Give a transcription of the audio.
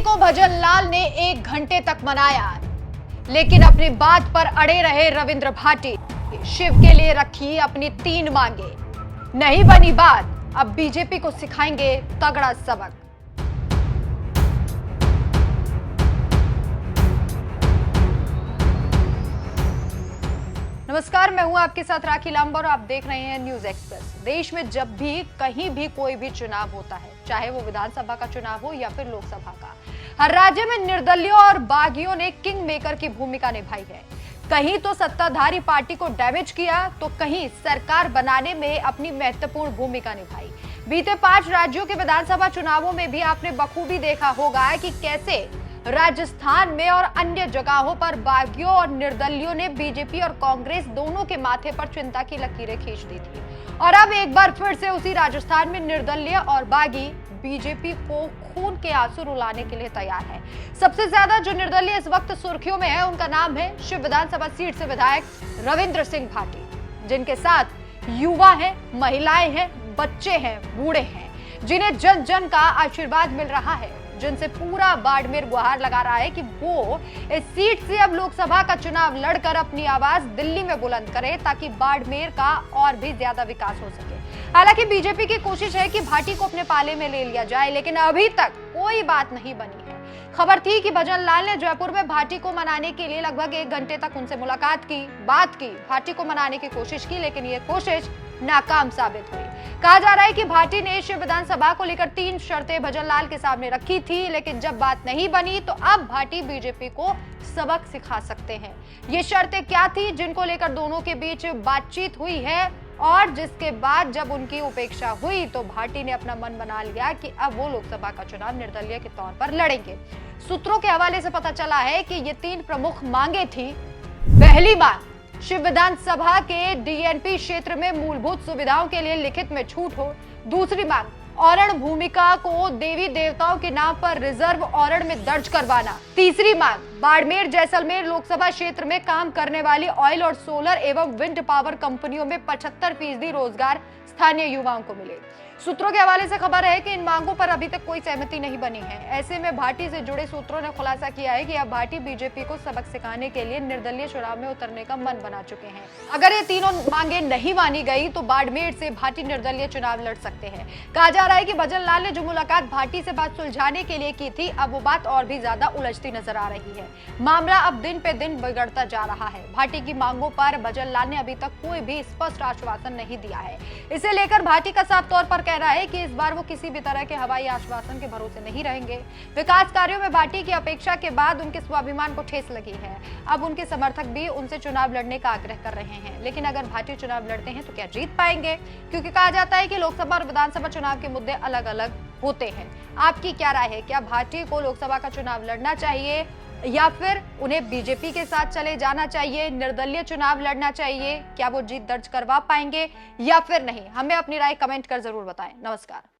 को भजनलाल ने 1 घंटे तक मनाया, लेकिन अपनी बात पर अड़े रहे रविंद्र भाटी। शिव के लिए रखी अपनी 3 मांगे, नहीं बनी बात, अब बीजेपी को सिखाएंगे तगड़ा सबक। नमस्कार, मैं हूं आपके साथ राखी लांबा और आप देख रहे हैं न्यूज एक्सप्रेस। देश में जब भी कहीं भी कोई भी चुनाव होता है, चाहे वो विधानसभा का चुनाव हो या फिर लोकसभा का, हर राज्य में निर्दलियों और बागियों ने किंग मेकर की भूमिका निभाई है। कहीं तो सत्ताधारी पार्टी को डैमेज किया, तो कहीं सरकार बनाने में अपनी महत्वपूर्ण भूमिका निभाई। बीते 5 राज्यों के विधानसभा चुनावों में भी आपने बखूबी देखा होगा कि कैसे राजस्थान में और अन्य जगहों पर बागियों और निर्दलियों ने बीजेपी और कांग्रेस दोनों के माथे पर चिंता की लकीरें खींच दी थी। और अब एक बार फिर से उसी राजस्थान में निर्दलीय और बागी बीजेपी को खून के आंसू रुलाने के लिए तैयार है। सबसे ज्यादा जो निर्दलीय इस वक्त सुर्खियों में है, उनका नाम है शिव विधानसभा सीट से विधायक रविंद्र सिंह भाटी, जिनके साथ युवा है, महिलाएं हैं, बच्चे हैं, बूढ़े हैं, जिन्हें जन जन का आशीर्वाद मिल रहा है, जिनसे पूरा बाड़मेर गुहार लगा रहा है कि वो इस सीट से अब लोकसभा का चुनाव लड़कर अपनी आवाज दिल्ली में बुलंद करे, ताकि बाड़मेर का और भी ज्यादा विकास हो सके। हालांकि बीजेपी की कोशिश है कि भाटी को अपने पाले में ले लिया जाए, लेकिन अभी तक कोई बात नहीं बनी है। खबर थी कि भजनलाल ने जयपुर में भाटी को मनाने के लिए लगभग 1 घंटे तक उनसे मुलाकात की, बात की, भाटी को मनाने की कोशिश की, लेकिन ये कोशिश नाकाम साबित हुई। कहा जा रहा है कि भाटी ने शिव विधानसभा को लेकर 3 शर्तें भजनलाल के सामने रखी थी, लेकिन जब बात नहीं बनी तो अब भाटी बीजेपी को सबक सिखा सकते हैं। ये शर्तें क्या थी जिनको लेकर दोनों के बीच बातचीत हुई है, और जिसके बाद जब उनकी उपेक्षा हुई तो भाटी ने अपना मन बना लिया कि अब वो लोकसभा का चुनाव निर्दलीय के तौर पर लड़ेंगे। सूत्रों के हवाले से पता चला है कि ये 3 प्रमुख मांगे थी। पहली मांग, शिव विधानसभा के डीएनपी क्षेत्र में मूलभूत सुविधाओं के लिए लिखित में छूट हो। दूसरी मांग, औरण भूमिका को देवी देवताओं के नाम पर रिजर्व औरण में दर्ज करवाना। तीसरी मांग, बाड़मेर जैसलमेर लोकसभा क्षेत्र में काम करने वाली ऑयल और सोलर एवं विंड पावर कंपनियों में 75% रोजगार स्थानीय युवाओं को मिले। सूत्रों के हवाले से खबर है कि इन मांगों पर अभी तक कोई सहमति नहीं बनी है। ऐसे में भाटी से जुड़े सूत्रों ने खुलासा किया है कि अब भाटी बीजेपी को सबक सिखाने के लिए निर्दलीय चुनाव में उतरने का मन बना चुके हैं। अगर ये तीनों मांगे नहीं मानी गई तो बाड़मेर से भाटी निर्दलीय चुनाव लड़ सकते हैं। कहा जा रहा है कि भजनलाल ने जो मुलाकात भाटी से बात सुलझाने के लिए की थी, अब वो बात और भी ज्यादा उलझती नजर आ रही है। मामला अब दिन पे दिन बिगड़ता जा रहा है। भाटी की मांगों पर भजनलाल ने अभी तक कोई भी स्पष्ट आश्वासन नहीं दिया है। इसे लेकर भाटी का साफ तौर पर कह रहा है कि इस बार वो किसी भी तरह के हवाई आश्वासन के भरोसे नहीं रहेंगे। विकास कार्यों में भाटी की अपेक्षा के बाद उनके स्वाभिमान को ठेस लगी है। अब उनके समर्थक भी उनसे चुनाव लड़ने का आग्रह कर रहे हैं, लेकिन अगर भाटी चुनाव लड़ते हैं तो क्या जीत पाएंगे? क्योंकि कहा जाता है कि लोकसभा और विधानसभा चुनाव के मुद्दे अलग अलग होते हैं। आपकी क्या राय है? क्या भाटी को लोकसभा का चुनाव लड़ना चाहिए या फिर उन्हें बीजेपी के साथ चले जाना चाहिए, निर्दलीय चुनाव लड़ना चाहिए? क्या वो जीत दर्ज करवा पाएंगे या फिर नहीं? हमें अपनी राय कमेंट कर जरूर बताएं। नमस्कार।